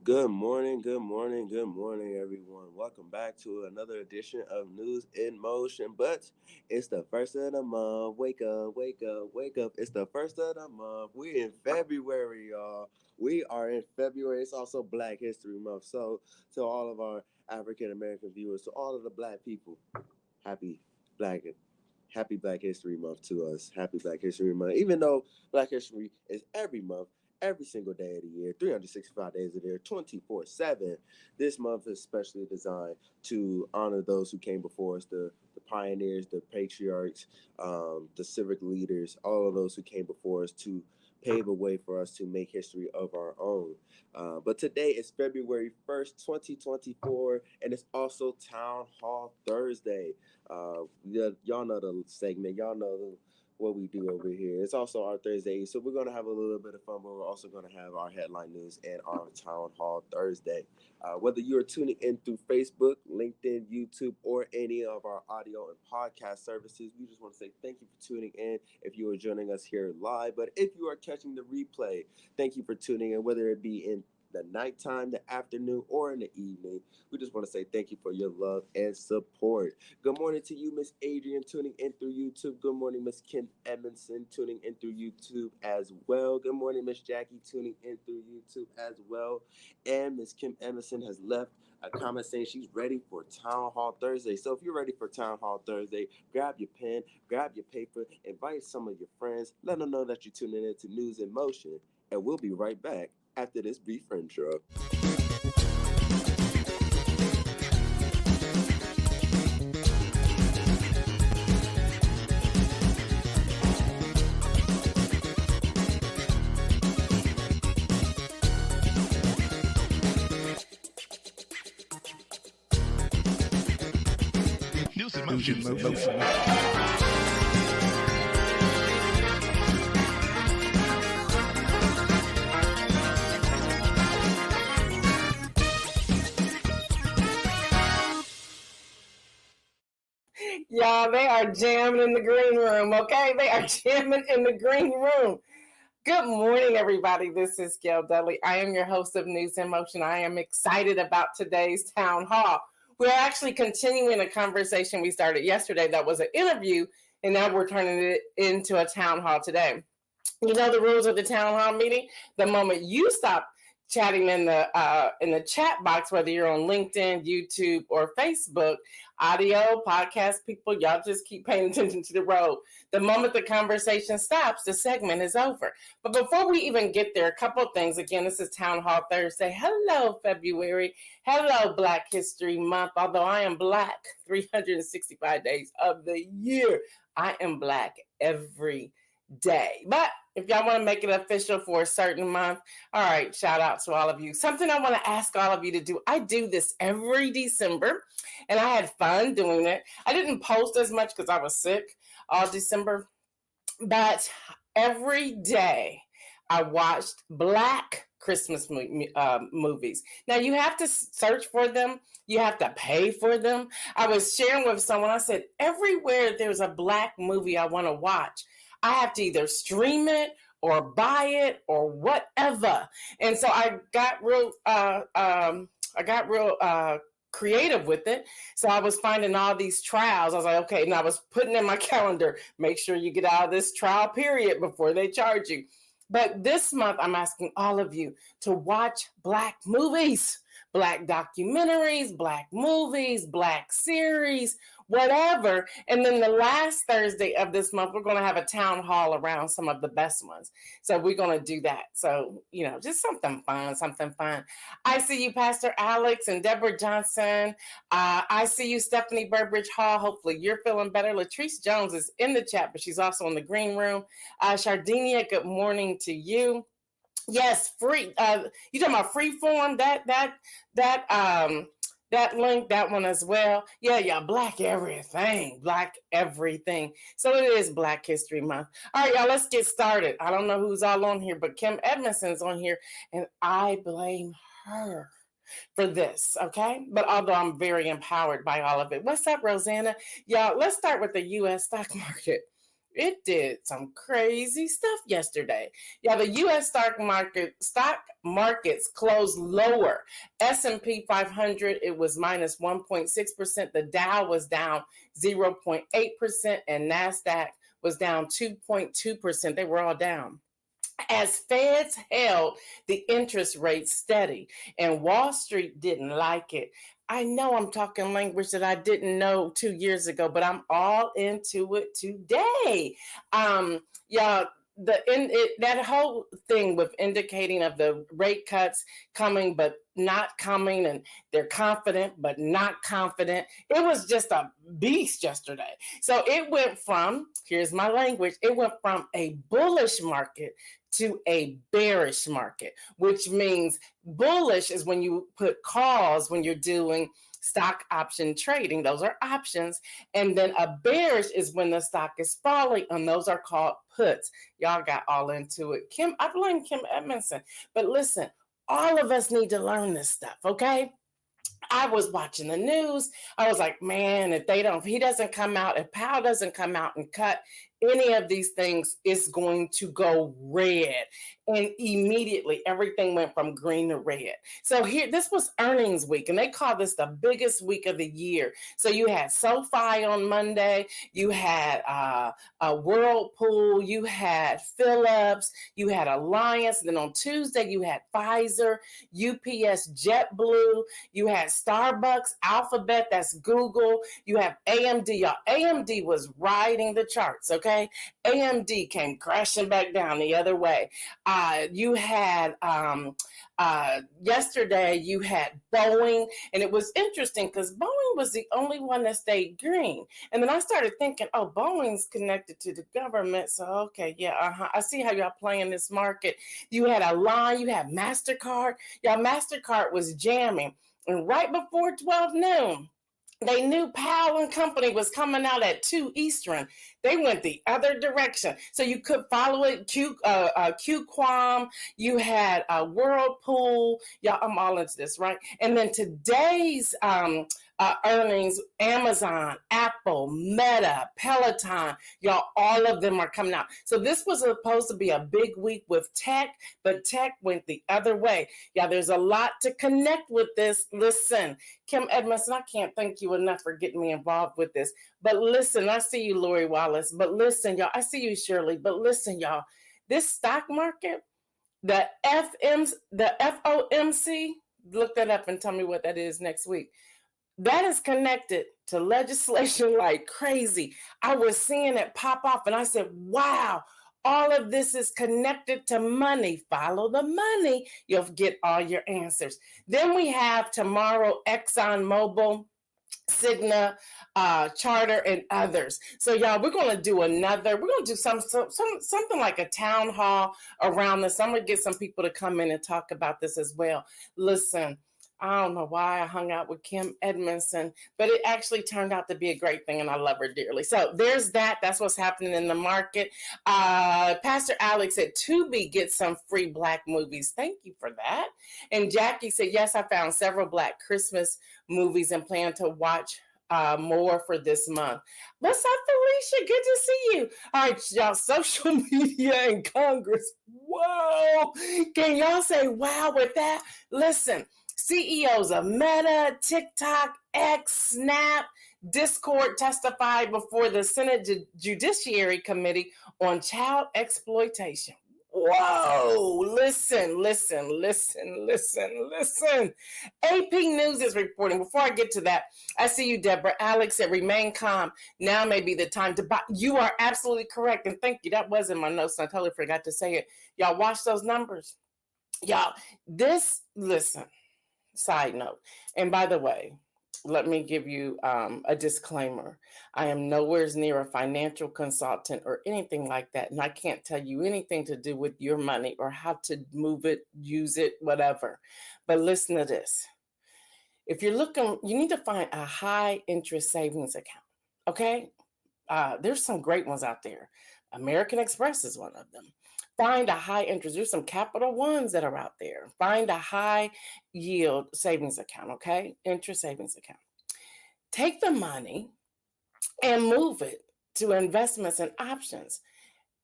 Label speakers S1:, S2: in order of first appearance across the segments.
S1: Good morning, good morning, good morning, everyone. Welcome back to another edition of News in Motion. But it's the first of the month. Wake up, wake up, wake up. It's the first of the month. We in February, y'all. We are in February. It's also Black History Month. So to all of our African American viewers, to all of the Black people, happy Black Happy Black History Month to us. Happy Black History Month. Even though Black History is every month, every single day of the year, 365 days of the year, 24/7. This month is specially designed to honor those who came before us, the pioneers, the patriarchs, the civic leaders, all of those who came before us to pave a way for us to make history of our own. But today is February 1st, 2024, and it's also Town Hall Thursday. Y'all know the segment. Y'all know what we do over here. It's also our Thursday, so we're going to have a little bit of fun, but we're also going to have our headline news and our Town Hall Thursday. Whether you're tuning in through Facebook, LinkedIn, YouTube, or any of our audio and podcast services, we just want to say thank you for tuning in if you are joining us here live. But if you are catching the replay, thank you for tuning in, whether it be in the nighttime, the afternoon, or in the evening. We just want to say thank you for your love and support. Good morning to you, Miss Adrian, tuning in through YouTube. Good morning, Miss Kim Edmondson, tuning in through YouTube as well. Good morning, Miss Jackie, tuning in through YouTube as well. And Miss Kim Edmondson has left a comment saying she's ready for Town Hall Thursday. So if you're ready for Town Hall Thursday, grab your pen, grab your paper, invite some of your friends, let them know that you're tuning in to News in Motion, and we'll be right back after this brief intro.
S2: News in Motion.
S3: Y'all, they are jamming in the green room, okay? They are jamming in the green room. Good morning, everybody. This is Gail Dudley. I am your host of News in Motion. I am excited about today's town hall. We're actually continuing a conversation we started yesterday that was an interview, and now we're turning it into a town hall today. You know the rules of the town hall meeting? The moment you stop chatting in the chat box, whether you're on LinkedIn, YouTube, or Facebook, audio, podcast people, y'all just keep paying attention to the road. The moment the conversation stops, the segment is over. But before we even get there, a couple of things. Again, this is Town Hall Thursday. Hello, February. Hello, Black History Month. Although I am Black 365 days of the year, I am Black every day. But if y'all want to make it official for a certain month, all right, shout out to all of you. Something I want to ask all of you to do. I do this every December, and I had fun doing it. I didn't post as much because I was sick all December, but every day I watched Black Christmas movies. Now, you have to search for them. You have to pay for them. I was sharing with someone, I said, everywhere there's a Black movie I want to watch, I have to either stream it or buy it or whatever. And so I got real creative with it. So I was finding all these trials. I was like, okay, and I was putting in my calendar, make sure you get out of this trial period before they charge you. But this month, I'm asking all of you to watch Black movies, Black documentaries, Black movies, Black series, whatever. And then the last Thursday of this month, we're going to have a town hall around some of the best ones. So we're going to do that. So, just something fun. I see you, Pastor Alex and Deborah Johnson. I see you, Stephanie Burbridge Hall. Hopefully you're feeling better. Latrice Jones is in the chat, but she's also in the green room. Shardinia, good morning to you. Yes, free. You talking about free form? That link, that one as well. Yeah, Black everything. So it is Black History Month. All right, y'all, let's get started. I don't know who's all on here, but Kim Edmondson's on here, and I blame her for this, okay? But although I'm very empowered by all of it. What's up, Rosanna? Y'all, let's start with the U.S. stock market. It did some crazy stuff yesterday. Yeah, the U.S. stock markets closed lower. S&P 500 it was minus 1.6%. The Dow was down 0.8%, and Nasdaq was down 2.2%. They were all down as feds held the interest rate steady, and Wall Street didn't like it. I know I'm talking language that I didn't know 2 years ago, but I'm all into it today. Yeah, that whole thing with indicating of the rate cuts coming but not coming, and they're confident but not confident. It was just a beast yesterday. So it went from, here's my language, it went from a bullish market to a bearish market, which means bullish is when you put calls when you're doing stock option trading. Those are options. And then a bearish is when the stock is falling, and those are called puts. Y'all got all into it. I blame Kim Edmondson. But listen, all of us need to learn this stuff, okay? I was watching the news. I was like, man, if he doesn't come out, if Powell doesn't come out and cut any of these things, it's going to go red. And immediately everything went from green to red. So here, this was earnings week, and they call this the biggest week of the year. So you had SoFi on Monday, you had a Whirlpool, you had Phillips, you had Alliance. And then on Tuesday, you had Pfizer, UPS, JetBlue, you had Starbucks, Alphabet, that's Google, you have AMD. Y'all, AMD was riding the charts, okay? AMD came crashing back down the other way. You had yesterday, you had Boeing, and it was interesting because Boeing was the only one that stayed green. And then I started thinking, oh, Boeing's connected to the government, so okay, yeah, I see how y'all playing this market. You had a line, you had MasterCard. Y'all, MasterCard was jamming, and right before 12 noon, they knew Powell and Company was coming out at 2 Eastern. They went the other direction. So you could follow it. QQuam, you had Whirlpool. Y'all, I'm all into this, right? And then today's earnings, Amazon, Apple, Meta, Peloton, y'all, all of them are coming out. So this was supposed to be a big week with tech, but tech went the other way. Yeah, there's a lot to connect with this. Listen, Kim Edmondson, I can't thank you enough for getting me involved with this. But listen, I see you, Lori Wallace. But listen, y'all, I see you, Shirley. But listen, y'all, this stock market, the FOMC, look that up and tell me what that is next week. That is connected to legislation like crazy. I was seeing it pop off, and I said, wow, all of this is connected to money. Follow the money. You'll get all your answers. Then we have tomorrow ExxonMobil, Cigna, Charter, and others. So y'all, we're going to do something like a town hall around this. I'm going to get some people to come in and talk about this as well. Listen, I don't know why I hung out with Kim Edmondson, but it actually turned out to be a great thing, and I love her dearly. So there's that. That's what's happening in the market. Pastor Alex said Tubi gets some free Black movies. Thank you for that. And Jackie said, yes, I found several Black Christmas movies and plan to watch more for this month. What's up, Felicia? Good to see you. All right, y'all, social media and Congress. Whoa. Can y'all say wow with that? Listen, CEOs of Meta, TikTok, X, Snap, Discord testified before the Senate Judiciary Committee on child exploitation. Whoa, listen. AP News is reporting. Before I get to that, I see you, Deborah. Alex said, remain calm. Now may be the time to buy. You are absolutely correct. And thank you. That was in my notes. I totally forgot to say it. Y'all watch those numbers. Y'all, listen. Side note. And by the way, let me give you a disclaimer. I am nowhere near a financial consultant or anything like that. And I can't tell you anything to do with your money or how to move it, use it, whatever. But listen to this. If you're looking, you need to find a high interest savings account. Okay? There's some great ones out there. American Express is one of them. Find a high interest. There's some Capital Ones that are out there. Find a high yield savings account, okay? Interest savings account. Take the money and move it to investments and options.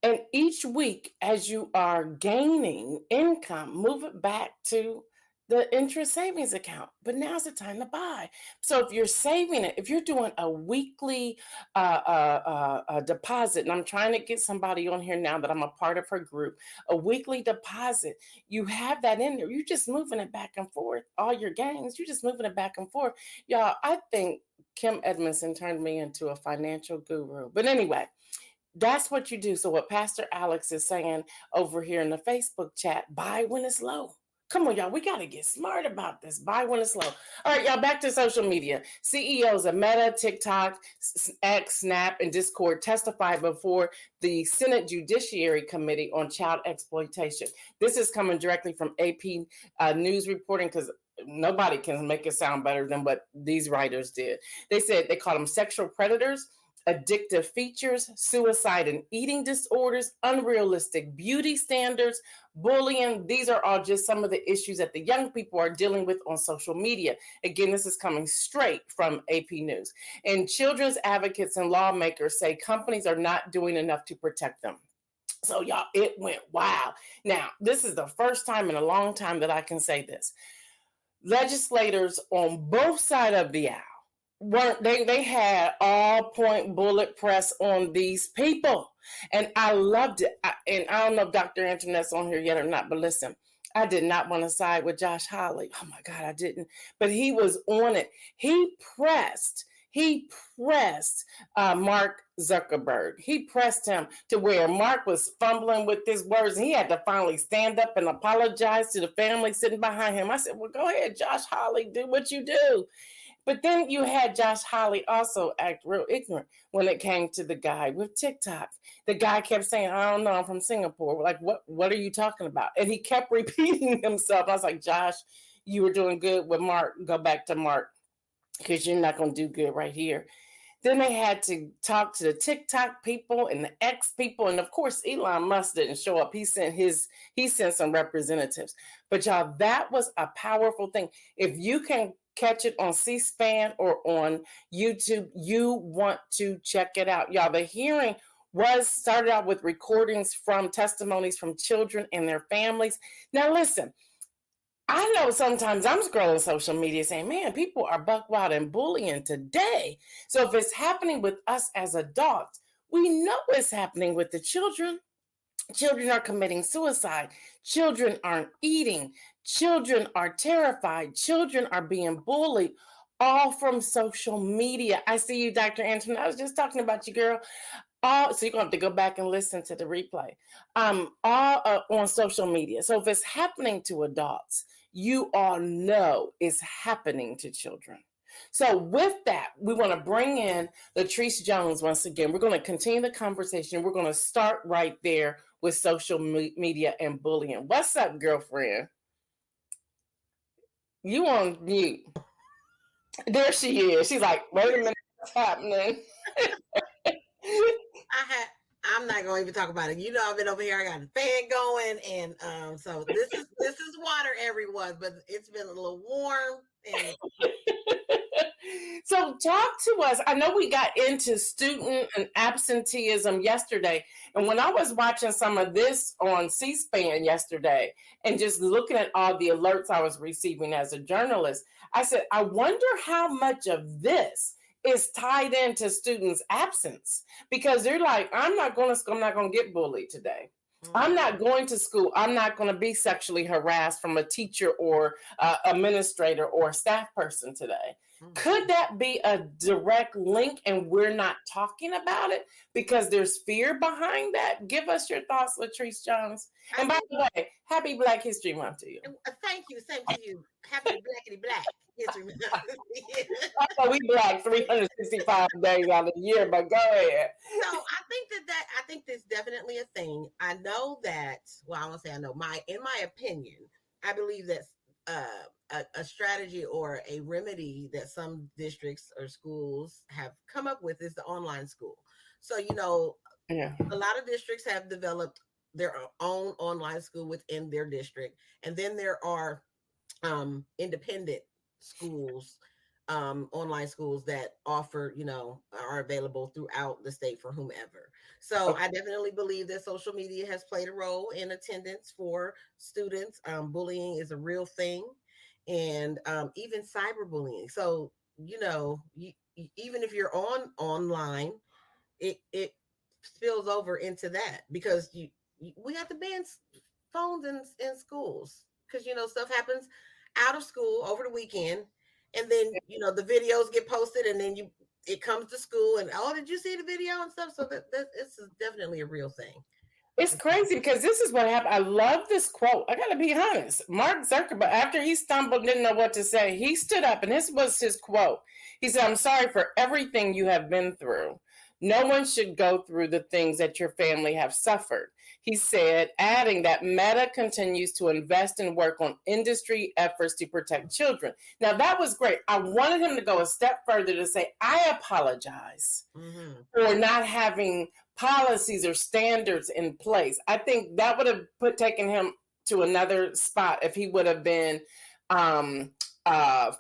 S3: And each week, as you are gaining income, move it back to the interest savings account. But now's the time to buy. So if you're saving it, if you're doing a weekly deposit, and I'm trying to get somebody on here now that I'm a part of her group, a weekly deposit, you have that in there. You're just moving it back and forth. All your gains, you're just moving it back and forth. Y'all, I think Kim Edmondson turned me into a financial guru. But anyway, that's what you do. So what Pastor Alex is saying over here in the Facebook chat, buy when it's low. Come on, y'all. We got to get smart about this. Buy when it's low. All right, y'all, back to social media. CEOs of Meta, TikTok, X, Snap, and Discord testified before the Senate Judiciary Committee on Child Exploitation. This is coming directly from AP News reporting because nobody can make it sound better than what these writers did. They said they called them sexual predators, addictive features, suicide and eating disorders, unrealistic beauty standards, bullying. These are all just some of the issues that the young people are dealing with on social media. Again, this is coming straight from AP News. And children's advocates and lawmakers say companies are not doing enough to protect them. So, y'all, it went wow. Now, this is the first time in a long time that I can say this. Legislators on both sides of the aisle weren't they had all point bullet press on these people, and I loved it. And I don't know if Dr. Internet's on here yet or not, but listen, I did not want to side with Josh Hawley. Oh my God, I didn't. But he was on it. He pressed Mark Zuckerberg. He pressed him to where Mark was fumbling with his words, and he had to finally stand up and apologize to the family sitting behind him. I said, well, go ahead, Josh Hawley, do what you do. But then you had Josh Hawley also act real ignorant when it came to the guy with TikTok. The guy kept saying, I don't know, I'm from Singapore. Like, what are you talking about? And he kept repeating himself. I was like, Josh, you were doing good with Mark. Go back to Mark because you're not going to do good right here. Then they had to talk to the TikTok people and the X people. And of course, Elon Musk didn't show up. He sent some representatives. But y'all, that was a powerful thing. If you can catch it on C-SPAN or on YouTube, you want to check it out. Y'all, the hearing started out with recordings from testimonies from children and their families. Now, listen, I know sometimes I'm scrolling social media saying, man, people are buck wild and bullying today. So if it's happening with us as adults, we know it's happening with the children. Children are committing suicide. Children aren't eating. Children are terrified. Children are being bullied, all from social media. I see you, Dr. Antoine. I was just talking about you, girl. So you're going to have to go back and listen to the replay. All on social media. So if it's happening to adults, you all know it's happening to children. So with that, we want to bring in Latrice Jones once again. We're going to continue the conversation. We're going to start right there with social media and bullying. What's up, girlfriend? You on mute. There she is. She's like, wait a minute, what's happening?
S2: I'm not gonna even talk about it. You know, I've been over here. I got a fan going, and so this is water, everyone. But it's been a little warm. And
S3: so talk to us. I know we got into student and absenteeism yesterday, and when I was watching some of this on C-SPAN yesterday, and just looking at all the alerts I was receiving as a journalist, I said, I wonder how much of this is tied into students' absence, because they're like, I'm not going to school. I'm not going to get bullied today. I'm not going to school. I'm not going to be sexually harassed from a teacher or administrator or staff person today. Could that be a direct link and we're not talking about it because there's fear behind that? Give us your thoughts, Latrice Jones. And by the way, happy Black History Month to you.
S2: Thank you. Same to you. Happy Blackity Black History Month.
S3: Oh, we black 365 days out of the year, but go ahead.
S2: So I think that's definitely a thing. I know that, well, I won't say I know, in my opinion, I believe that's a strategy or a remedy that some districts or schools have come up with is the online school. So, you know, a lot of districts have developed their own online school within their district. And then there are independent schools online schools that offer, are available throughout the state for whomever. So
S3: Okay.
S2: I definitely believe that social media has played a role in attendance for students. Bullying is a real thing, and even cyberbullying. So, even if you're online, it spills over into that because we have to ban phones in schools because stuff happens out of school over the weekend, and then the videos get posted, and then it comes to school, and oh, did you see the video and stuff? So that this is definitely a real thing.
S3: It's crazy because this is what happened. I love this quote. I got to be honest. Mark Zuckerberg, after he stumbled, didn't know what to say, he stood up and this was his quote. He said, "I'm sorry for everything you have been through. No one should go through the things that your family have suffered." He said, adding that Meta continues to invest and work on industry efforts to protect children. Now, that was great. I wanted him to go a step further to say, I apologize
S2: Mm-hmm.
S3: for not having policies or standards in place. I think that would have taken him to another spot if he would have been um,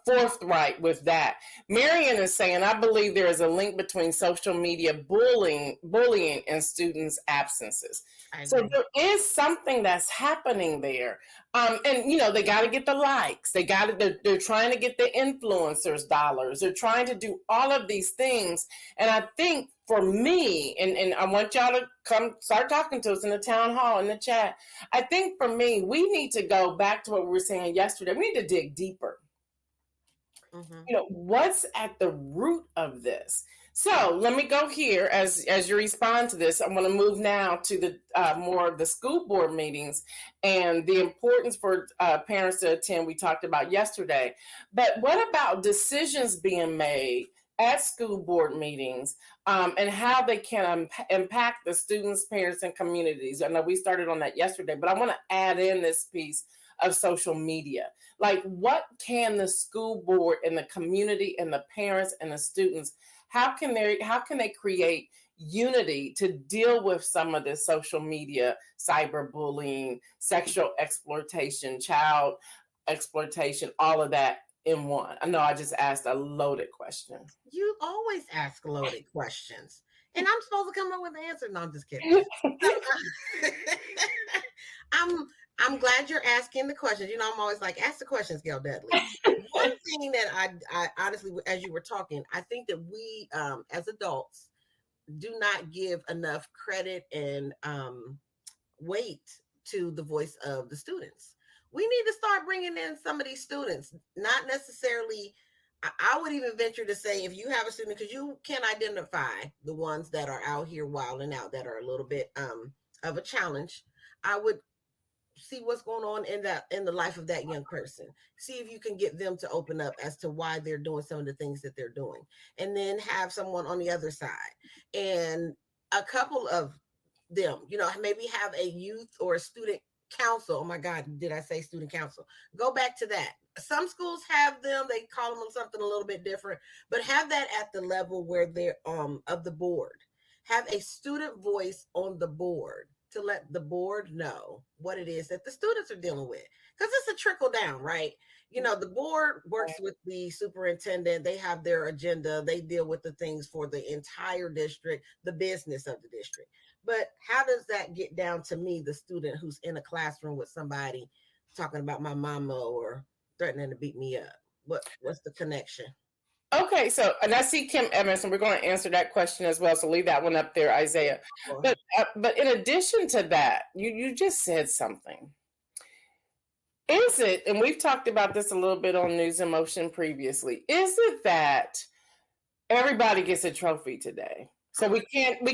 S3: forthright with that. Marion is saying, I believe there is a link between social media bullying and students' absences.
S2: I
S3: So
S2: agree.
S3: there is something that's happening there. And they got to get the likes. They're trying to get the influencers dollars. They're trying to do all of these things. And I think for me, and I want y'all to come start talking to us in the town hall, in the chat. I think for me, we need to go back to what we were saying yesterday. We need to dig deeper.
S2: Mm-hmm.
S3: What's at the root of this? So let me go here as you respond to this. I'm going to move now to the more of the school board meetings and the importance for parents to attend. We talked about yesterday, but what about decisions being made at school board meetings and how they can impact the students, parents, and communities? I know we started on that yesterday, but I want to add in this piece of social media. Like, what can the school board and the community and the parents and the students, how can they create unity to deal with some of this social media, cyberbullying, sexual exploitation, child exploitation, all of that in one? I know I just asked a loaded question.
S2: You always ask loaded questions, and I'm supposed to come up with the answer. No, I'm just kidding. So, I'm I'm glad you're asking the questions. I'm always like, ask the questions, Gail Dudley. One thing that I honestly, as you were talking, I think that we, as adults, do not give enough credit and weight to the voice of the students. We need to start bringing in some of these students, not necessarily. I would even venture to say if you have a student, because you can identify the ones that are out here wilding out that are a little bit of a challenge. I would see what's going on in the life of that young person, see if you can get them to open up as to why they're doing some of the things that they're doing, and then have someone on the other side, and a couple of them, maybe have a youth or a student council. Oh my god, did I say student council? Go back to that. Some schools have them, they call them something a little bit different, but have that at the level where they're of the board. Have a student voice on the board to let the board know what it is that the students are dealing with. Because it's a trickle down, right? The board works with the superintendent. They have their agenda. They deal with the things for the entire district, the business of the district. But how does that get down to me, the student who's in a classroom with somebody talking about my mama or threatening to beat me up? What's the connection?
S3: Okay, so and I see Kim Evans, and we're going to answer that question as well. So leave that one up there, Isaiah. But in addition to that, you just said something. Is it, and we've talked about this a little bit on News and Motion previously, is it that everybody gets a trophy today? So we can't have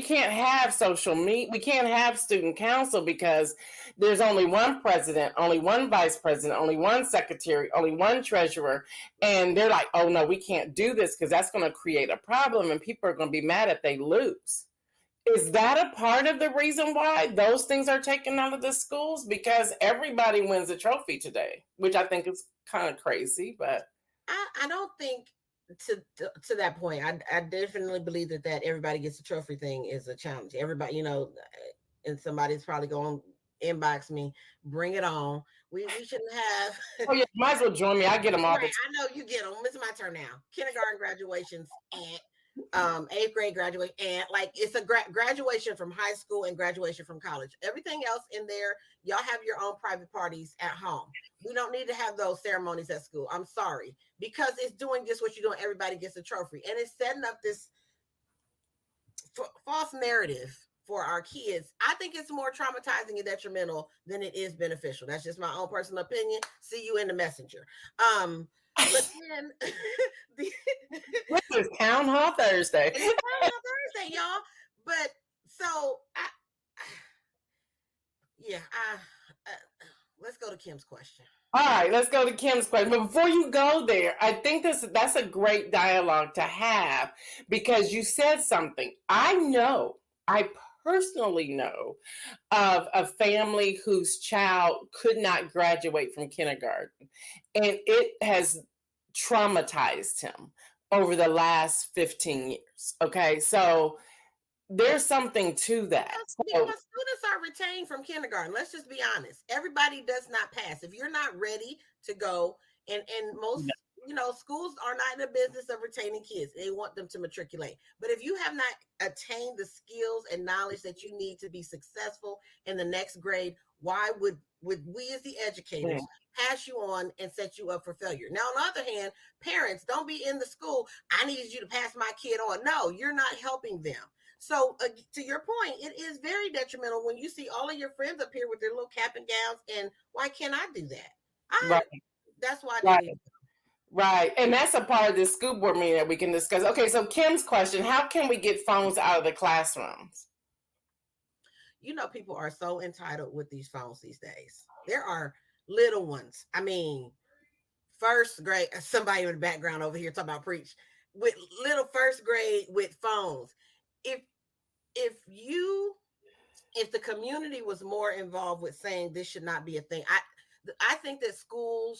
S3: we can't have student council because there's only one president, only one vice president, only one secretary, only one treasurer, and they're like, oh no, we can't do this because that's going to create a problem and people are going to be mad if they lose. Is that a part of the reason why those things are taken out of the schools? Because everybody wins a trophy today, which I think is kind of crazy, but
S2: I don't think to that point. I definitely believe that everybody gets a trophy thing is a challenge. Everybody, and somebody's probably going to inbox me, bring it on. We shouldn't have.
S3: Oh yeah, might as well join me. I get them all the
S2: Right, I know you get them. It's my turn now. Kindergarten graduations and eighth grade graduation, and like it's a graduation from high school and graduation from college. Everything else in there, y'all have your own private parties at home. We don't need to have those ceremonies at school. I'm sorry, because it's doing just what you're doing. Everybody gets a trophy, and it's setting up this false narrative for our kids. I think it's more traumatizing and detrimental than it is beneficial. That's just my own personal opinion. See you in the messenger. But then the,
S3: This is Town Hall Thursday.
S2: it's Town Hall Thursday, y'all. But so yeah, let's go to Kim's question.
S3: All right, let's go to Kim's question. But before you go there, I think that's a great dialogue to have because you said something. I personally know of a family whose child could not graduate from kindergarten, and it has traumatized him over the last 15 years. Okay, so there's something to that.
S2: Because students are retained from kindergarten. Let's just be honest. Everybody does not pass. If you're not ready to go, and most schools are not in the business of retaining kids. They want them to matriculate. But if you have not attained the skills and knowledge that you need to be successful in the next grade, why would we as the educators pass you on and set you up for failure? Now, on the other hand, parents, don't be in the school, I need you to pass my kid on. No, you're not helping them. So to your point, it is very detrimental when you see all of your friends up here with their little cap and gowns, and why can't I do that? That's why I didn't.
S3: Right. And that's a part of this school board meeting that we can discuss. Okay, so Kim's question, how can we get phones out of the classrooms?
S2: People are so entitled with these phones these days. There are little ones. I mean, first grade, somebody in the background over here talking about preach, with little first grade with phones. If the community was more involved with saying this should not be a thing, I think that school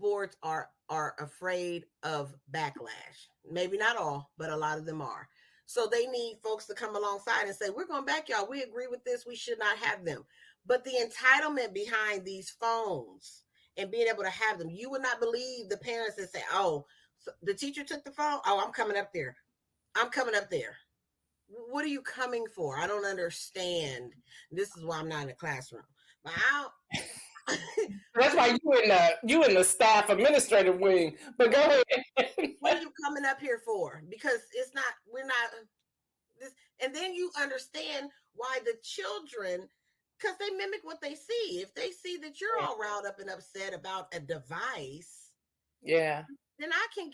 S2: boards are afraid of backlash. Maybe not all, but a lot of them are. So they need folks to come alongside and say, we're going back, y'all. We agree with this. We should not have them. But the entitlement behind these phones and being able to have them, you would not believe the parents that say, oh, so the teacher took the phone. Oh, I'm coming up there. What are you coming for? I don't understand. This is why I'm not in the classroom. But
S3: that's why you in the staff administrative wing. But go ahead.
S2: What are you coming up here for? Because we're not this. And then you understand why the children, because they mimic what they see. If they see that you're all riled up and upset about a device, then I can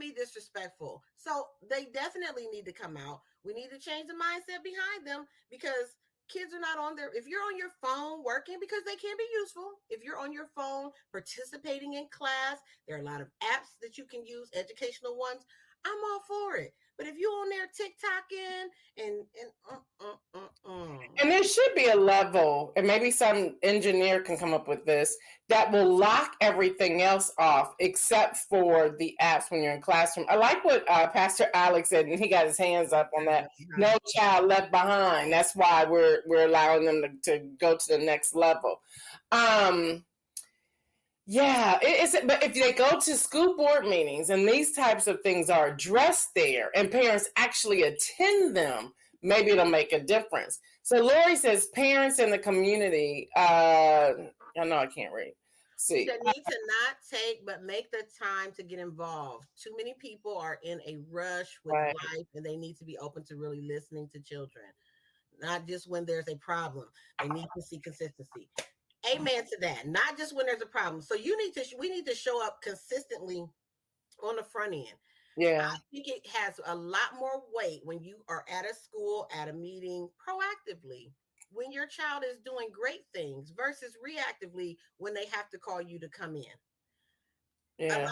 S2: be disrespectful. So they definitely need to come out. We need to change the mindset behind them, because kids are not on there. If you're on your phone working, because they can be useful. If you're on your phone participating in class, there are a lot of apps that you can use, educational ones. I'm all for it. But if you're on there TikToking
S3: and there should be a level, and maybe some engineer can come up with this, that will lock everything else off except for the apps when you're in classroom. I like what Pastor Alex said, and he got his hands up on that. No child left behind. That's why we're allowing them to go to the next level. But if they go to school board meetings and these types of things are addressed there and parents actually attend them, maybe it'll make a difference. So Lori says parents in the community, I know I can't read. See.
S2: They need to not take, but make the time to get involved. Too many people are in a rush with life, and they need to be open to really listening to children, not just when there's a problem. They need to see consistency. Amen to that. Not just when there's a problem. So we need to show up consistently on the front end.
S3: Yeah.
S2: I think it has a lot more weight when you are at a school, at a meeting, proactively, when your child is doing great things, versus reactively when they have to call you to come in. Yeah. A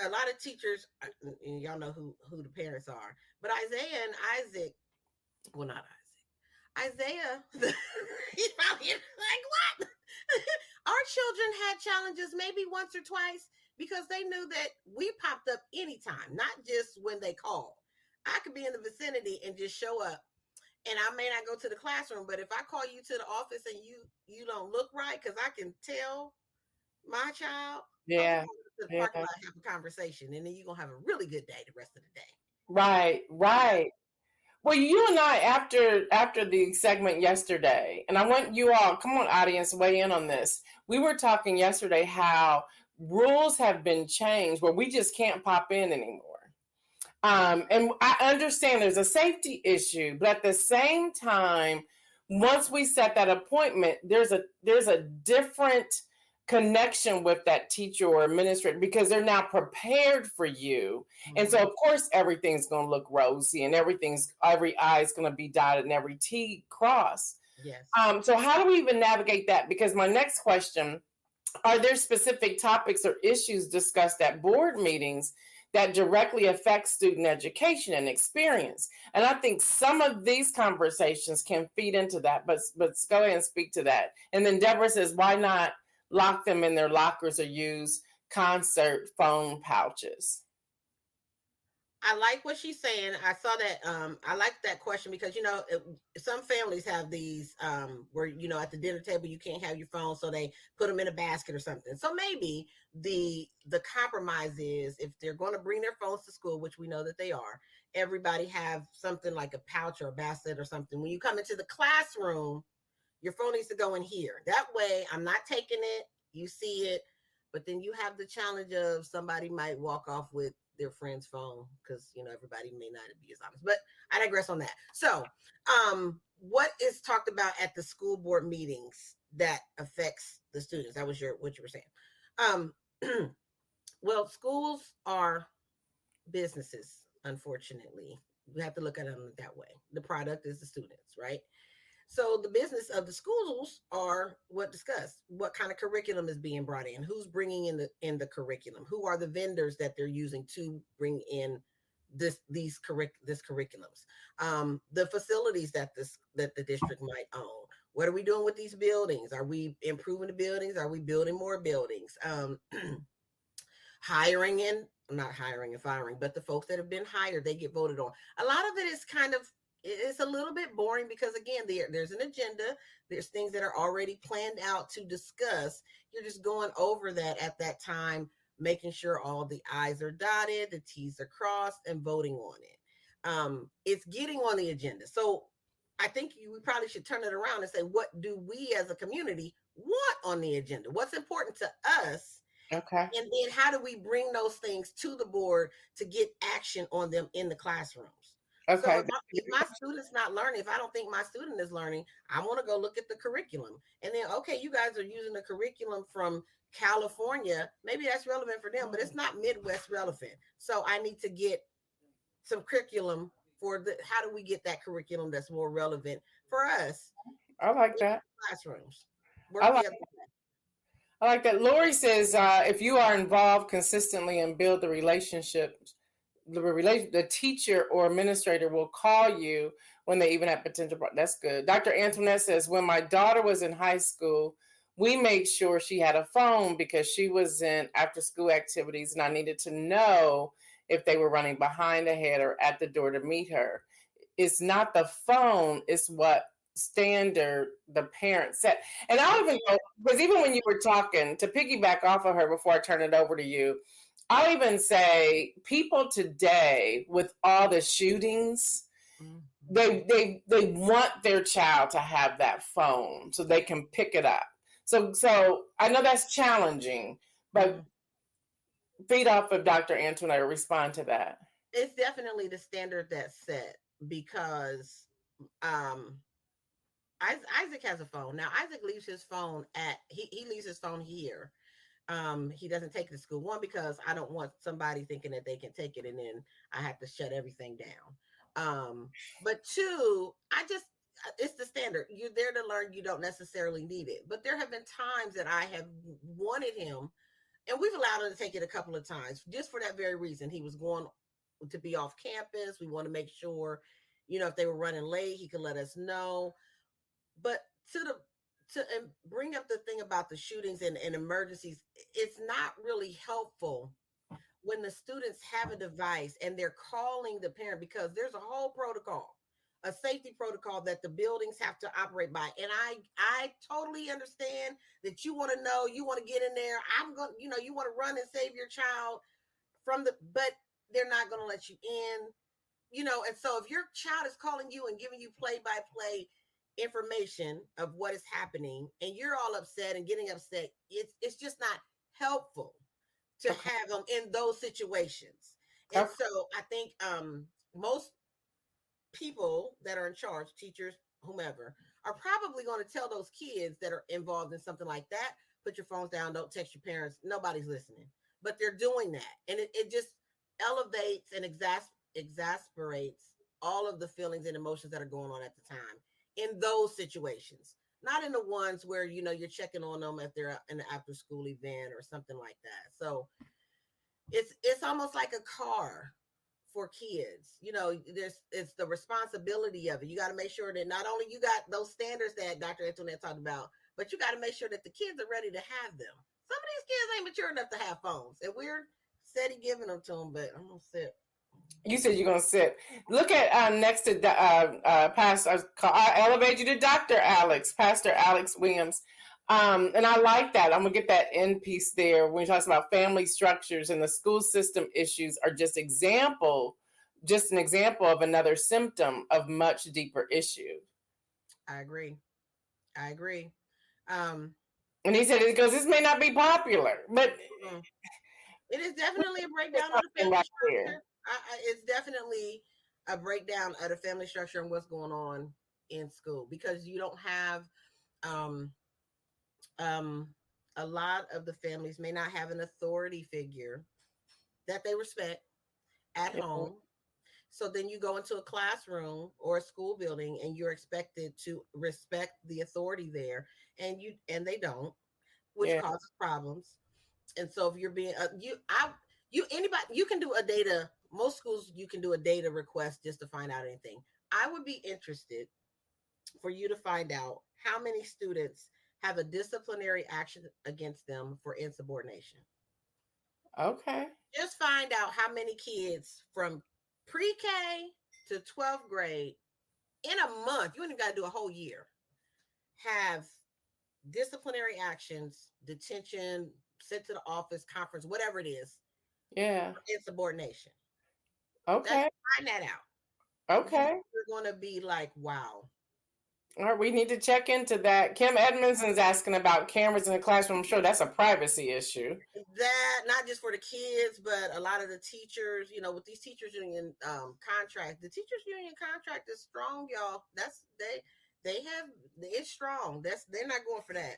S2: lot of teachers, and y'all know who the parents are, but Isaiah and Isaac, well, not Isaiah, he's probably like, what? Our children had challenges maybe once or twice, because they knew that we popped up anytime, not just when they called. I could be in the vicinity and just show up. and I may not go to the classroom, but if I call you to the office and you don't look right, because I can tell my child, okay,
S3: Yeah.
S2: I'll go to the parking
S3: Yeah.
S2: lot and have a conversation, and then you're gonna have a really good day the rest of the day.
S3: Right. Right. Well, you and I, after the segment yesterday, and I want you all, come on, audience, weigh in on this. We were talking yesterday how rules have been changed where we just can't pop in anymore. And I understand there's a safety issue, but at the same time, once we set that appointment, there's a different connection with that teacher or administrator because they're now prepared for you. And so
S2: Mhm.
S3: of course everything's going to look rosy and every I is going to be dotted and every T crossed.
S2: Yes.
S3: So how do we even navigate that? Because my next question, are there specific topics or issues discussed at board meetings that directly affect student education and experience? And I think some of these conversations can feed into that, but go ahead and speak to that. And then Deborah says, why not lock them in their lockers or use concert phone pouches?
S2: I like what she's saying. I saw that. I like that question because some families have these where at the dinner table you can't have your phone, so they put them in a basket or something. So maybe the compromise is if they're going to bring their phones to school, which we know that they are, everybody have something like a pouch or a basket or something. When you come into the classroom, your phone needs to go in here. That way, I'm not taking it. You see it, but then you have the challenge of somebody might walk off with their friend's phone because everybody may not be as honest. But I digress on that. So, what is talked about at the school board meetings that affects the students? That was what you were saying. Um, well, schools are businesses. Unfortunately, we have to look at them that way. The product is the students, right? So the business of the schools are what discussed. What kind of curriculum is being brought in? Who's bringing in the curriculum? Who are the vendors that they're using to bring in this curriculums? The facilities that the district might own. What are we doing with these buildings? Are we improving the buildings? Are we building more buildings? Hiring and not hiring and firing, but the folks that have been hired, they get voted on. A lot of it is kind of it's a little bit boring because again, there's an agenda. There's things that are already planned out to discuss. You're just going over that at that time, making sure all the I's are dotted, the T's are crossed, and voting on it. It's getting on the agenda. So I think we probably should turn it around and say, what do we as a community want on the agenda? What's important to us,
S3: Okay.
S2: and then how do we bring those things to the board to get action on them in the classrooms? So
S3: Okay.
S2: if my student's not learning, if I don't think my student is learning, I want to go look at the curriculum. And then, okay, you guys are using the curriculum from California. Maybe that's relevant for them, but it's not Midwest relevant. So I need to get some curriculum for how do we get that curriculum that's more relevant for us
S3: I like
S2: in
S3: that.
S2: classrooms?
S3: I
S2: Work
S3: like
S2: together.
S3: I like that. Lori says, if you are involved consistently and build the relationship, the teacher or administrator will call you when they even have potential. That's good. Dr. Antoinette says, when my daughter was in high school, we made sure she had a phone because she was in after school activities and I needed to know if they were running behind, ahead, or at the door to meet her. It's not the phone, it's what standard the parent set. And I'll even go, because even when you were talking, to piggyback off of her before I turn it over to you, I'll even say people today with all the shootings,
S2: Mhm.
S3: they want their child to have that phone so they can pick it up. So I know that's challenging, but
S2: Mhm.
S3: feed off of Dr. Antoinette or respond to that.
S2: It's definitely the standard that's set because um Isaac has a phone. Now Isaac leaves his phone he leaves his phone here. He doesn't take it to school. One, because I don't want somebody thinking that they can take it and then I have to shut everything down. But two, it's the standard. You're there to learn, you don't necessarily need it. But there have been times that I have wanted him, and we've allowed him to take it a couple of times just for that very reason. He was going to be off campus. We want to make sure, if they were running late, he could let us know. But to bring up the thing about the shootings and emergencies, it's not really helpful when the students have a device and they're calling the parent because there's a whole protocol. a safety protocol that the buildings have to operate by. And I totally understand that you want to know, you want to get in there. I'm going, you want to run and save your child from but they're not going to let you in, and so if your child is calling you and giving you play by play information of what is happening and you're all upset and getting upset, it's just not helpful to
S3: Okay.
S2: have them in those situations. And
S3: Okay.
S2: so I think most people that are in charge, teachers, whomever, are probably going to tell those kids that are involved in something like that, put your phones down, don't text your parents, nobody's listening. But they're doing that. And it just elevates and exasperates all of the feelings and emotions that are going on at the time in those situations. Not in the ones where, you're checking on them if they're in an after school event or something like that. So it's almost like a car for kids. It's the responsibility of it. You got to make sure that not only you got those standards that Dr. Antoinette talked about, but you got to make sure that the kids are ready to have them. Some of these kids ain't mature enough to have phones, and we're steady giving them to them. But I'm gonna sit.
S3: You said you're gonna sit. Look at next to Pastor. I elevate you to Dr. Alex, Pastor Alex Williams. And I like that. I'm gonna get that end piece there when he talks about family structures and the school system issues are just an example of another symptom of much deeper issue.
S2: I agree.
S3: And he said it goes, this may not be popular, but
S2: it is definitely a breakdown of the family structure. It's definitely a breakdown of the family structure and what's going on in school, because you don't have a lot of the families may not have an authority figure that they respect at home. So then you go into a classroom or a school building and you're expected to respect the authority there, and they don't, which causes problems. And so if you're being anybody, you can do a data, most schools you can do a data request just to find out anything. I would be interested for you to find out how many students have a disciplinary action against them for insubordination.
S3: Okay.
S2: Just find out how many kids from pre-K to 12th grade in a month, you ain't even got to do a whole year, have disciplinary actions, detention, sent to the office, conference, whatever it is.
S3: Yeah.
S2: Insubordination.
S3: Okay.
S2: Find that out.
S3: Okay.
S2: You're going to be like, wow.
S3: All right, we need to check into that. Kim Edmondson's asking about cameras in the classroom. I'm sure that's a privacy issue.
S2: That not just for the kids, but a lot of the teachers, with these teachers union contract, the teachers union contract is strong, y'all. It's strong. They're not going for that.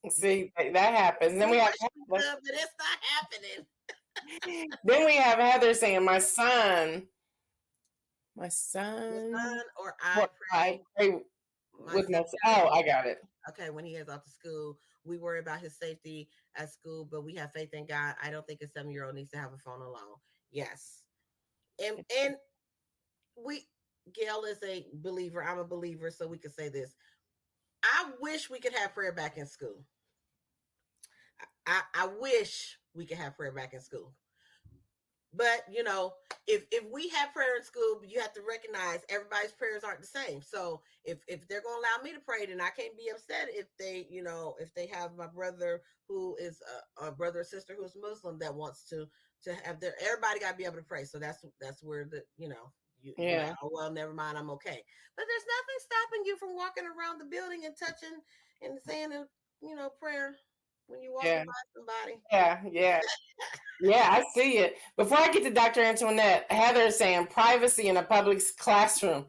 S3: See, that happens. Then we have
S2: but it's not happening.
S3: Then we have Heather saying, my son
S2: or I
S3: pray with my son. Oh, I got it.
S2: Okay, when he heads off to school, we worry about his safety at school, but we have faith in God. I don't think a 7-year-old needs to have a phone alone. Yes. And Gail is a believer. I'm a believer, so we can say this. I wish we could have prayer back in school. I wish we could have prayer back in school. But, if we have prayer in school, you have to recognize everybody's prayers aren't the same. So if they're going to allow me to pray, then I can't be upset if they, if they have my brother who is a brother or sister who's Muslim that wants to have everybody got to be able to pray. So that's where oh, well, never mind, I'm okay. But there's nothing stopping you from walking around the building and touching and saying a prayer when you walk by somebody.
S3: Yeah. Yeah, I see it. Before I get to Dr. Antoinette, Heather is saying privacy in a public classroom.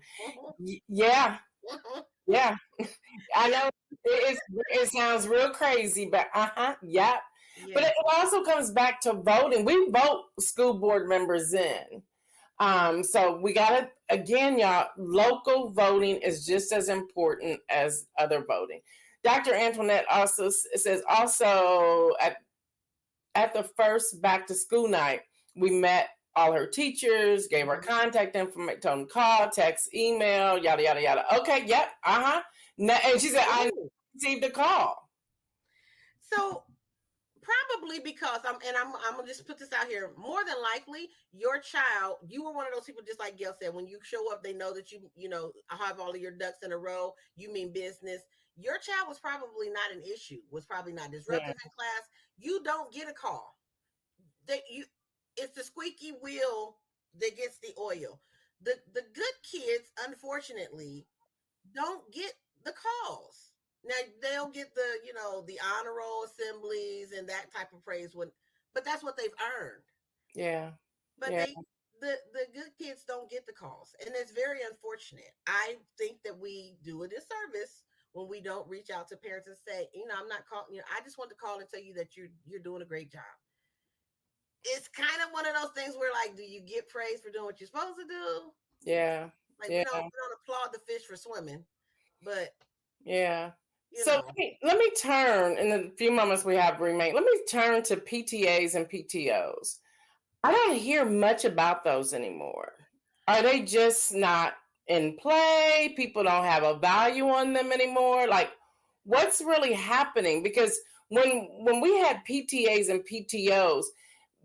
S3: Yeah. I know it sounds real crazy, but yeah. But it also comes back to voting. We vote school board members in. So we got to, again, y'all, local voting is just as important as other voting. Dr. Antoinette also says at the first back to school night, we met all her teachers, gave her contact information, told them call, text, email, yada, yada, yada. Okay, yep, And she said, I received a call.
S2: So Probably because I'm gonna just put this out here. More than likely, your child, you were one of those people, just like Gail said, when you show up, they know that you know have all of your ducks in a row. You mean business. Your child was probably not an issue. Was probably not
S3: Yeah.
S2: disruptive in class. You don't get a call. That you, it's the squeaky wheel that gets the oil. The good kids, unfortunately, don't get the calls. Now they'll get the, you know, the honor roll assemblies and that type of praise when, but that's what they've earned.
S3: Yeah.
S2: But
S3: Yeah.
S2: the good kids don't get the calls, and it's very unfortunate. I think that we do a disservice when we don't reach out to parents and say, you know, I'm not calling, you know, I just want to call and tell you that you're doing a great job. It's kind of one of those things where, like, do you get praise for doing what you're supposed to do?
S3: Yeah.
S2: Like,
S3: Yeah.
S2: we don't applaud the fish for swimming, but
S3: Yeah.
S2: you
S3: So
S2: know,
S3: let me turn in the few moments we have remain. Let me turn to PTAs and PTOs. I don't hear much about those anymore. Are they just not in play? People don't have a value on them anymore. Like, what's really happening? Because when we had PTAs and PTOs,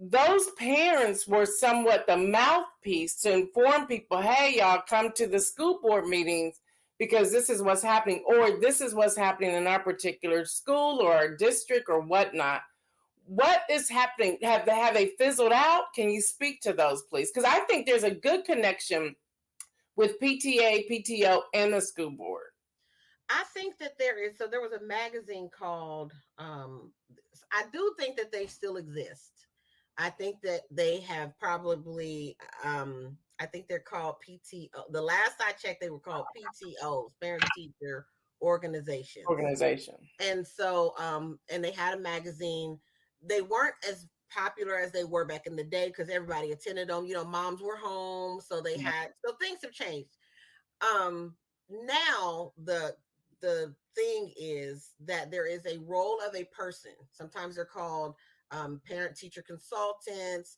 S3: those parents were somewhat the mouthpiece to inform people, hey, y'all, come to the school board meetings because this is what's happening, or this is what's happening in our particular school or our district or whatnot. What is happening? Have they fizzled out? Can you speak to those, please? Because I think there's a good connection with PTA, PTO, and the school board.
S2: I think that there is. So there was a magazine called. I do think that they still exist. I think that they have probably. I think they're called PTO. The last I checked, they were called PTOs, parent teacher organizations.
S3: Organization.
S2: And so, and they had a magazine. They weren't as popular as they were back in the day because everybody attended them. You know, moms were home, so they
S3: Yeah.
S2: had. So things have changed. Now the thing is that there is a role of a person. Sometimes they're called parent teacher consultants,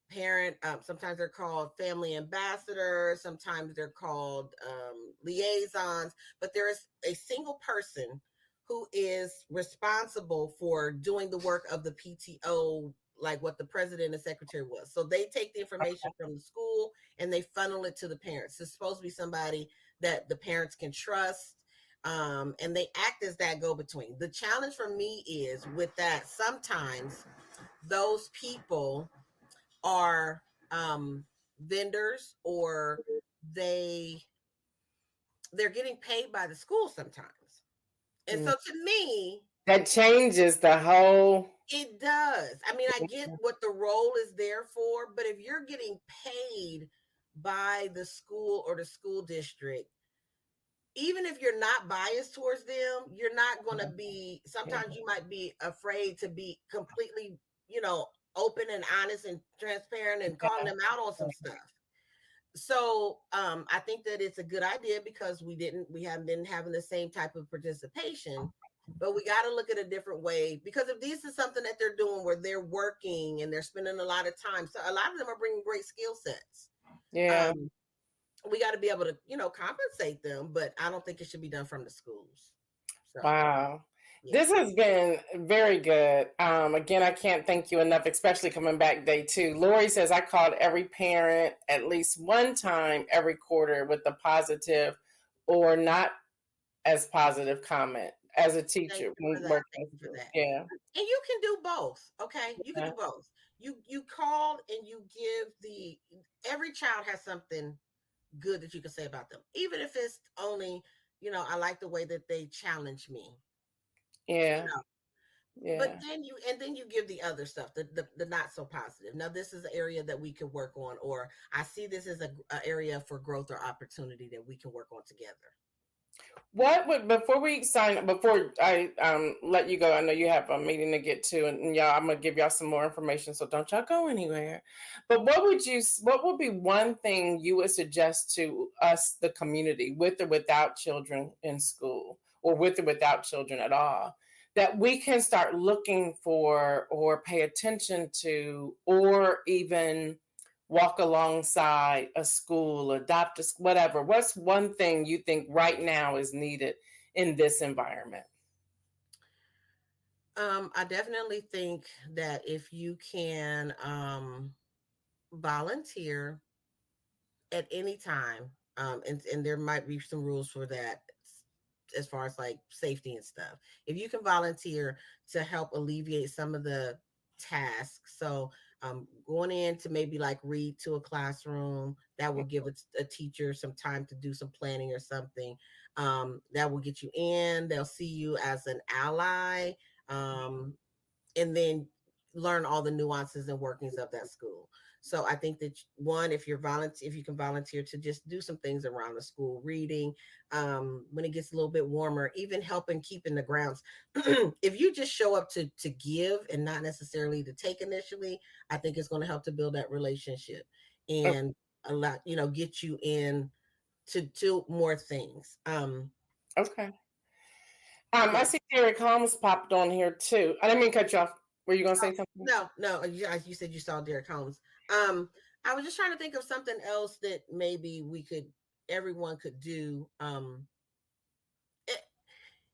S2: parent sometimes they're called family ambassadors, sometimes they're called liaisons, but there is a single person who is responsible for doing the work of the PTO, like what the president and secretary was. So they take the information from the school and they funnel it to the parents. It's supposed to be somebody that the parents can trust, and they act as that go between. The challenge for me is with that, sometimes those people are vendors, or they they're getting paid by the school sometimes. And
S3: Mm.
S2: so to me,
S3: That changes the whole.
S2: it does. I mean, I get what the role is there for, but if you're getting paid by the school or the school district, even if you're not biased towards them, you're not going to be,
S3: Yeah.
S2: sometimes you might be afraid to be completely, you know, open and honest and transparent and calling them out on some stuff. So I think that it's a good idea because we haven't been having the same type of participation, but we got to look at a different way, because if this is something that they're doing where they're working and they're spending a lot of time, so a lot of them are bringing great skill sets.
S3: Yeah.
S2: um, we got to be able to, you know, compensate them, but I don't think it should be done from the schools. So
S3: Wow.
S2: yeah.
S3: This has been very good. Again, I can't thank you enough, especially coming back day two. Lori says, I called every parent at least one time every quarter with a positive or not as positive comment as a
S2: Thank
S3: teacher
S2: you
S3: when
S2: for that. Thank
S3: working
S2: you for
S3: through.
S2: that.
S3: Yeah.
S2: And you can do both. Okay, you can
S3: Yeah.
S2: do both. You call and you give the, every child has something good that you can say about them, even if it's only, you know, I like the way that they challenge me, you
S3: Yeah.
S2: know. But
S3: Yeah.
S2: then you give the other stuff, the not so positive. Now this is an area that we can work on, or I see this as a area for growth or opportunity that we can work on together.
S3: What would, before we sign, before I let you go, I know you have a meeting to get to, and y'all, I'm gonna give y'all some more information, so don't y'all go anywhere. But what would be one thing you would suggest to us, the community, with or without children in school, or with or without children at all, that we can start looking for or pay attention to, or even walk alongside a school, adopt a whatever? What's one thing you think right now is needed in this environment?
S2: I definitely think that if you can volunteer at any time, and there might be some rules for that as far as like safety and stuff. If you can volunteer to help alleviate some of the tasks, so going in to maybe like read to a classroom, that will give a teacher some time to do some planning or something. That will get you in. They'll see you as an ally. Um, and then learn all the nuances and workings of that school. So I think that one, if you can volunteer to just do some things around the school, reading, when it gets a little bit warmer, even helping keeping the grounds. If you just show up to give and not necessarily to take initially, I think it's going to help to build that relationship
S3: Oh,
S2: and a lot, get you in to more things.
S3: okay. I
S2: Yeah.
S3: see Derek Holmes popped on here too. I didn't mean to cut you off. Were you gonna say something?
S2: No. You said you saw Derek Holmes. Um, I was just trying to think of something else that maybe everyone could do.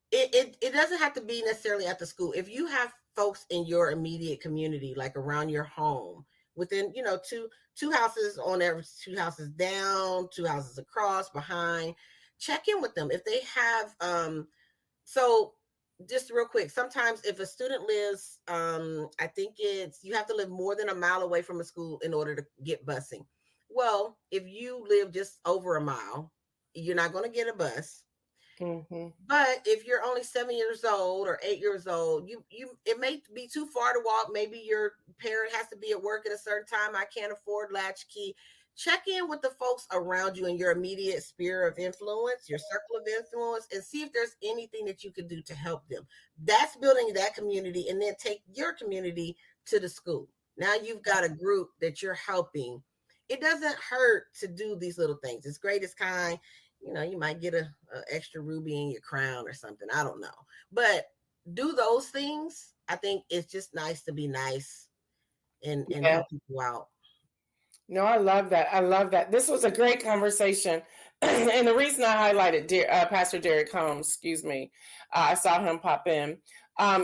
S2: It, it doesn't have to be necessarily at the school. If you have folks in your immediate community, like around your home, within two houses on every, two houses down, two houses across, behind, check in with them if they have so just real quick, sometimes if a student lives, I think it's you have to live more than a mile away from a school in order to get busing. Well, if you live just over a mile, you're not going to get a bus.
S3: Mm-hmm.
S2: But if you're only 7 years old or 8 years old, you it may be too far to walk. Maybe your parent has to be at work at a certain time. I can't afford latchkey. Check in with the folks around you in your immediate sphere of influence, your circle of influence, and see if there's anything that you can do to help them. That's building that community, and then take your community to the school. Now you've got a group that you're helping. It doesn't hurt to do these little things. It's great, it's kind. You might get a extra ruby in your crown or something. I don't know, but do those things. I think it's just nice to be nice and
S3: Yeah.
S2: help people out.
S3: No, I love that. I love that. This was a great conversation. And the reason I highlighted Pastor Derek Holmes, excuse me, I saw him pop in,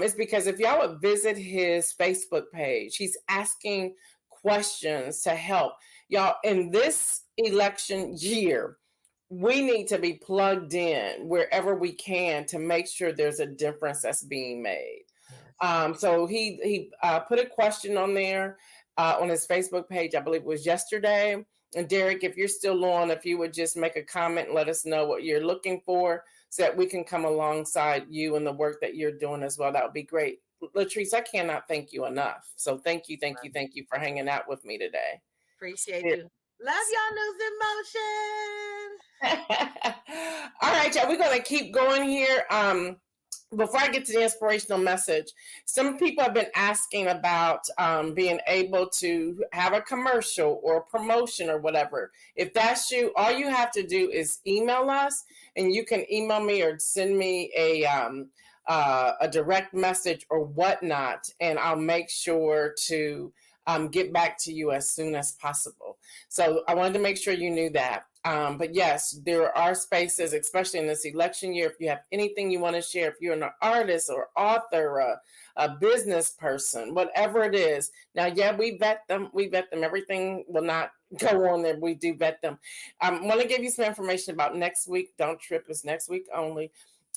S3: is because if y'all would visit his Facebook page, he's asking questions to help. Y'all, in this election year, we need to be plugged in wherever we can to make sure there's a difference that's being made.
S2: Yes.
S3: So he put a question on there on his Facebook page. I believe it was yesterday. And Derek, if you're still on, if you would just make a comment and let us know what you're looking for, so that we can come alongside you and the work that you're doing as well, that would be great. Latrice, I cannot thank you enough. So thank you for hanging out with me today.
S2: Appreciate you. Love y'all, News in Motion.
S3: All right, y'all. We're gonna keep going here. Before I get to the inspirational message, some people have been asking about being able to have a commercial or promotion or whatever. If that's you, all you have to do is email us, and you can email me or send me a direct message or whatnot, and I'll make sure to get back to you as soon as possible. So I wanted to make sure you knew that. But yes, there are spaces, especially in this election year. If you have anything you want to share, if you're an artist or author, a business person, whatever it is. Now, yeah, we vet them. We vet them. Everything will not go on there. We do vet them. I want to give you some information about next week. Don't trip. It's next week only.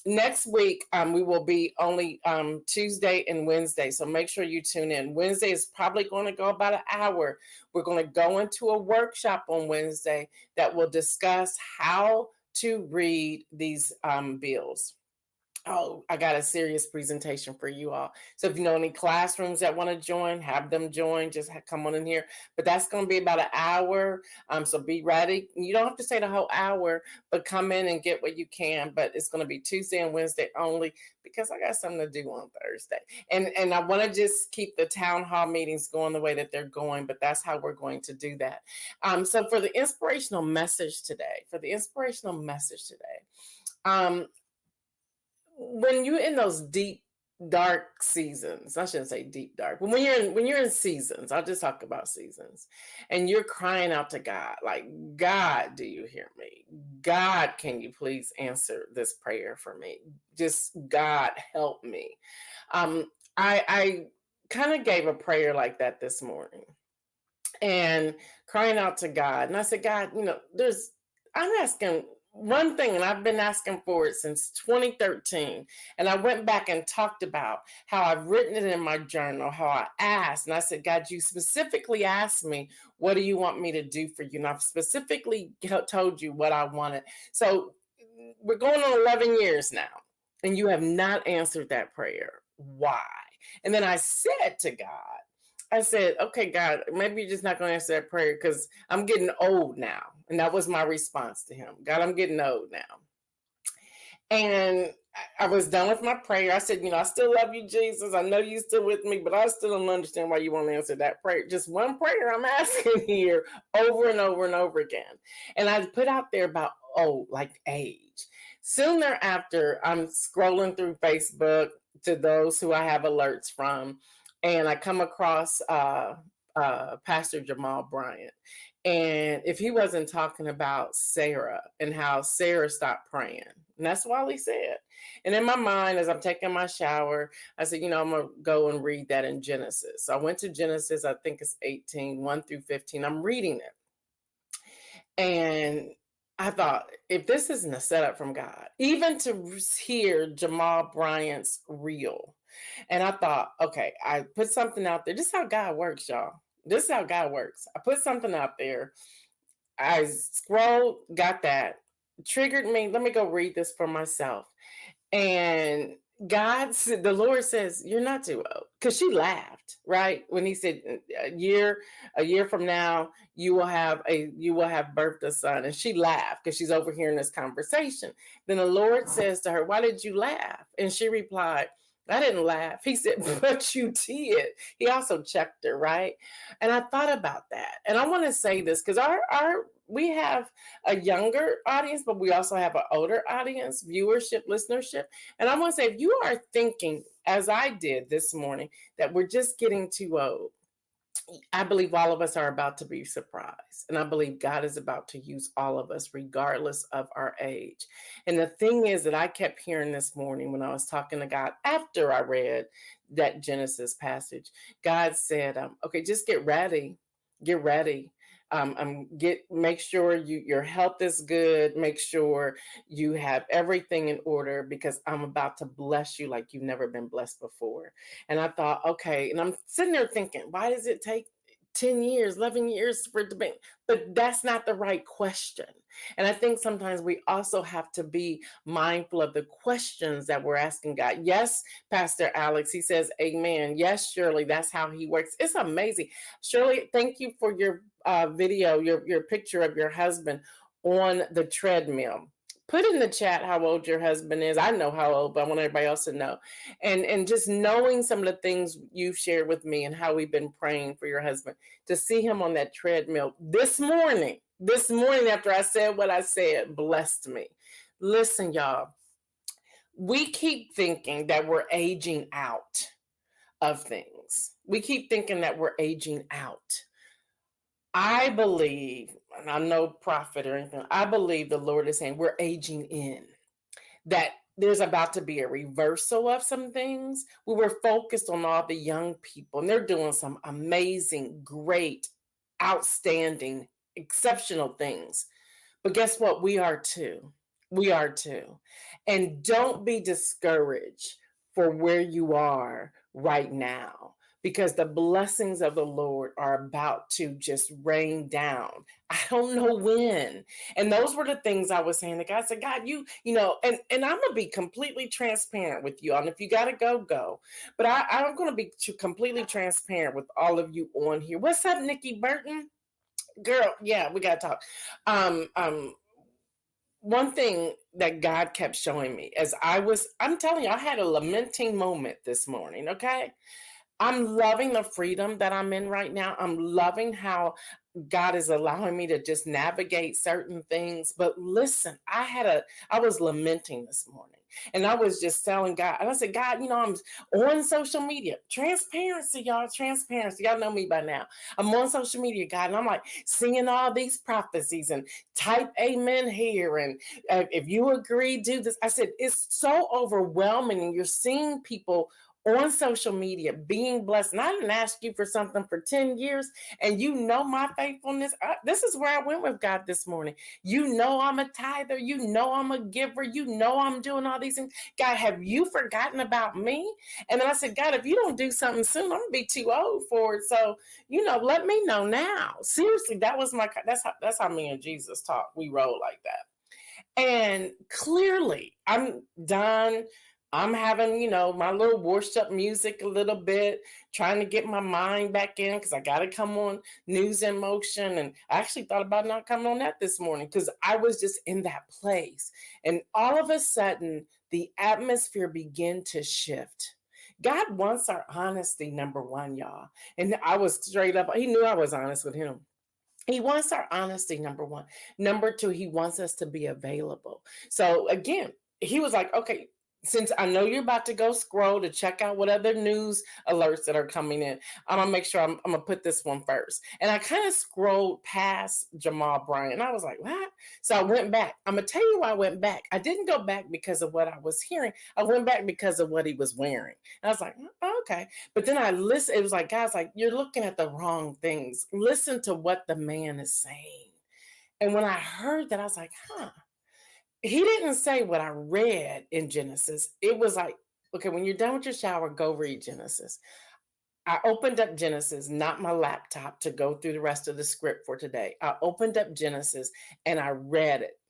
S3: Next week, we will be only Tuesday and Wednesday. So make sure you tune in. Wednesday is probably going to go about an hour. We're going to go into a workshop on Wednesday that will discuss how to read these bills. Oh, I got a serious presentation for you all. So if you know any classrooms that want to join, have them join. Just come on in here. But that's going to be about an hour. So be ready. You don't have to stay the whole hour, but come in and get what you can. But it's going to be Tuesday and Wednesday only, because I got something to do on Thursday. And I want to just keep the town hall meetings going the way that they're going. But that's how we're going to do that. So for the inspirational message today, um, when you're in those deep dark seasons, I shouldn't say deep dark, but when you're in seasons, I'll just talk about seasons, and you're crying out to God, like, God, do you hear me? God, can you please answer this prayer for me? Just, God, help me. um I kind of gave a prayer like that this morning and crying out to God. And I said, God, I'm asking one thing, and I've been asking for it since 2013. And I went back and talked about how I've written it in my journal, how I asked. And I said, God, you specifically asked me, what do you want me to do for you? And I've specifically told you what I wanted. So we're going on 11 years now, and you have not answered that prayer. Why? And then I said to God, I said, okay, God, maybe you're just not going to answer that prayer because I'm getting old now. And that was my response to him. God, I'm getting old now. And I was done with my prayer. I said, I still love you, Jesus. I know you're still with me, but I still don't understand why you won't answer that prayer. Just one prayer I'm asking here over and over and over again. And I put out there about, like age. Soon thereafter, I'm scrolling through Facebook to those who I have alerts from. And I come across Pastor Jamal Bryant. And if he wasn't talking about Sarah and how Sarah stopped praying, and that's all he said. And in my mind, as I'm taking my shower, I said, I'm going to go and read that in Genesis. So I went to Genesis, I think it's 18, 1 through 15. I'm reading it. And I thought, if this isn't a setup from God, even to hear Jamal Bryant's reel, and I thought, okay, I put something out there. This is how God works, y'all. This is how God works. I put something out there. I scrolled, got that, triggered me. Let me go read this for myself. And the Lord says, you're not too old. Because she laughed, right? When he said a year from now, you will have birthed a son. And she laughed because she's overhearing this conversation. Then the Lord says to her, why did you laugh? And she replied, I didn't laugh. He said, but you did. He also checked her, right? And I thought about that. And I want to say this because we have a younger audience, but we also have an older audience, viewership, listenership. And I want to say, if you are thinking, as I did this morning, that we're just getting too old, I believe all of us are about to be surprised. And I believe God is about to use all of us, regardless of our age. And the thing is that I kept hearing this morning when I was talking to God after I read that Genesis passage, God said, okay, just get ready. Get ready. Make sure your health is good. Make sure you have everything in order because I'm about to bless you like you've never been blessed before. And I thought, okay, and I'm sitting there thinking, why does it take 10 years, 11 years for it to be? But that's not the right question. And I think sometimes we also have to be mindful of the questions that we're asking God. Yes, Pastor Alex, he says, amen. Yes, Shirley, that's how he works. It's amazing. Shirley, thank you for your video, your picture of your husband on the treadmill. Put in the chat how old your husband is. I know how old, but I want everybody else to know. And just knowing some of the things you've shared with me and how we've been praying for your husband, to see him on that treadmill this morning after I said what I said, blessed me. Listen, y'all, we keep thinking that we're aging out of things. We keep thinking that we're aging out. I believe, and I'm no prophet or anything, I believe the Lord is saying we're aging in, that there's about to be a reversal of some things. We were focused on all the young people, and they're doing some amazing, great, outstanding, exceptional things. But guess what? We are too. We are too. And don't be discouraged for where you are right now, because the blessings of the Lord are about to just rain down. I don't know when. And those were the things I was saying to God. I said, God, and I'm going to be completely transparent with you. And if you got to go, go. But I'm going to be completely transparent with all of you on here. What's up, Nikki Burton? Girl, yeah, we got to talk. One thing that God kept showing me as I'm telling you, I had a lamenting moment this morning, okay? I'm loving the freedom that I'm in right now. I'm loving how God is allowing me to just navigate certain things. But listen, I was lamenting this morning. And I was just telling God, and I said, God, I'm on social media. Transparency, y'all, transparency. Y'all know me by now. I'm on social media, God, and I'm like seeing all these prophecies and type amen here. And if you agree, do this. I said, it's so overwhelming. And you're seeing people on social media, being blessed. And I didn't ask you for something for 10 years, and you know my faithfulness. This is where I went with God this morning. You know I'm a tither. You know I'm a giver. You know I'm doing all these things. God, have you forgotten about me? And then I said, God, if you don't do something soon, I'm going to be too old for it. So, let me know now. Seriously, that's how me and Jesus talk. We roll like that. And clearly, I'm done. I'm having, my little worship music a little bit, trying to get my mind back in because I got to come on News in Motion. And I actually thought about not coming on that this morning because I was just in that place. And all of a sudden, the atmosphere began to shift. God wants our honesty, number one, y'all. And I was straight up, he knew I was honest with him. He wants our honesty, number one. Number two, he wants us to be available. So again, he was like, okay, since I know you're about to go scroll to check out what other news alerts that are coming in, I'm going to make sure I'm going to put this one first. And I kind of scrolled past Jamal Bryant. And I was like, what? So I went back. I'm going to tell you why I went back. I didn't go back because of what I was hearing. I went back because of what he was wearing. And I was like, oh, okay. But then I listened. It was like, guys, like, you're looking at the wrong things. Listen to what the man is saying. And when I heard that, I was like, he didn't say what I read in Genesis. It was like, okay, when you're done with your shower, go read Genesis. I opened up Genesis, not my laptop, to go through the rest of the script for today. I opened up Genesis and I read it.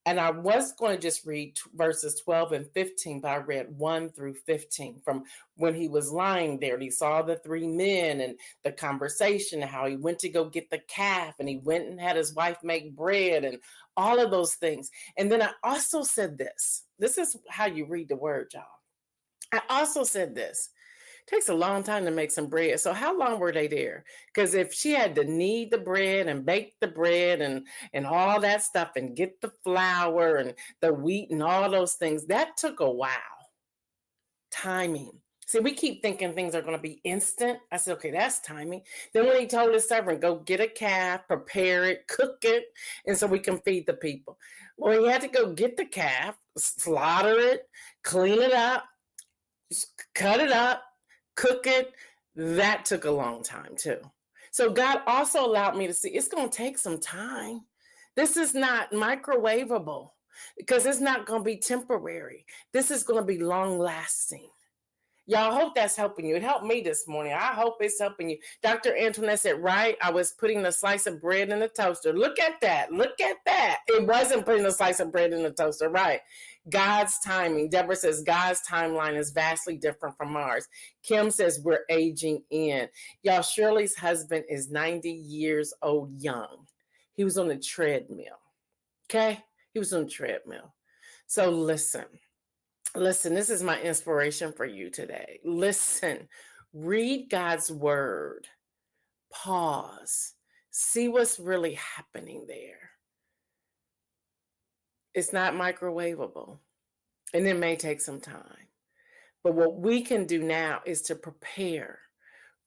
S3: And I was going to just read verses 12 and 15, but I read 1 through 15 from when he was lying there and he saw the three men and the conversation, how he went to go get the calf and he went and had his wife make bread and all of those things. And then I also said this. This is how you read the word, y'all. I also said this. Takes a long time to make some bread. So how long were they there? Because if she had to knead the bread and bake the bread and all that stuff and get the flour and the wheat and all those things, that took a while. Timing. See, we keep thinking things are going to be instant. I said, okay, that's timing. Then when he told his servant, go get a calf, prepare it, cook it, and so we can feed the people. Well, he had to go get the calf, slaughter it, clean it up, cut it up, cook it. That took a long time too. So God also allowed me to see it's going to take some time. This is not microwavable because it's not going to be temporary. This is going to be long lasting. Y'all, I hope that's helping you. It helped me this morning. I hope it's helping you. Dr. Antoinette said, right, I was putting a slice of bread in the toaster. Look at that. Look at that. It wasn't putting a slice of bread in the toaster, right? God's timing. Deborah says, God's timeline is vastly different from ours. Kim says, we're aging in. Y'all, Shirley's husband is 90 years old young. He was on the treadmill. Okay? He was on the treadmill. So listen, this is my inspiration for you today. Listen, read God's word, pause, see what's really happening there. It's not microwavable, and it may take some time. But what we can do now is to prepare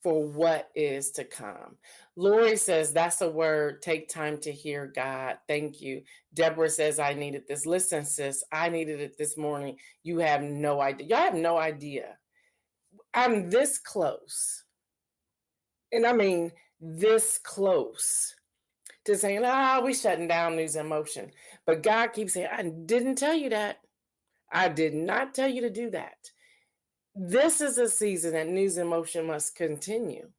S3: for what is to come. Lori says, that's a word. Take time to hear God. Thank you. Deborah says, I needed this. Listen, sis, I needed it this morning. You have no idea. Y'all have no idea. I'm this close. And I mean, this close to saying, we shutting down News in Motion. But God keeps saying, I didn't tell you that. I did not tell you to do that. This is a season that News in Motion must continue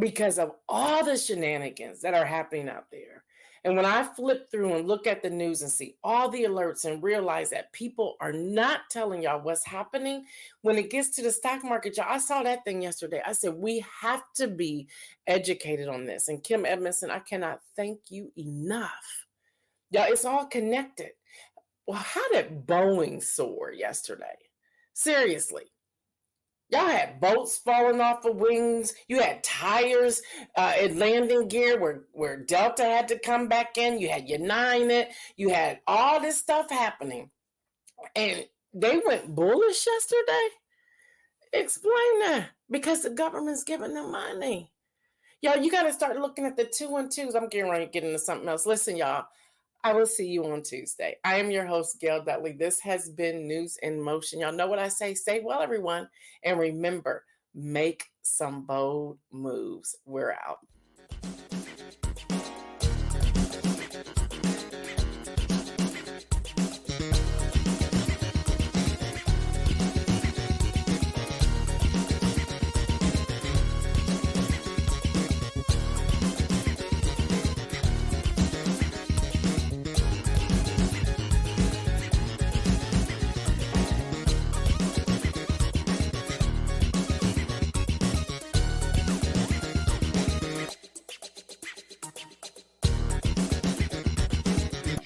S3: because of all the shenanigans that are happening out there. And when I flip through and look at the news and see all the alerts and realize that people are not telling y'all what's happening, when it gets to the stock market, y'all, I saw that thing yesterday. I said, we have to be educated on this. And Kim Edmondson, I cannot thank you enough. Y'all, it's all connected. Well, how did Boeing soar yesterday? Seriously. Y'all had boats falling off of wings. You had tires in landing gear where Delta had to come back in. You had United. You had all this stuff happening. And they went bullish yesterday? Explain that. Because the government's giving them money. Y'all, you got to start looking at the 2 and 2s. I'm getting ready to get into something else. Listen, y'all. I will see you on Tuesday. I am your host, Gail Dudley. This has been News in Motion. Y'all know what I say. Stay well, everyone. And remember, make some bold moves. We're out.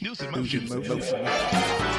S4: News in motion.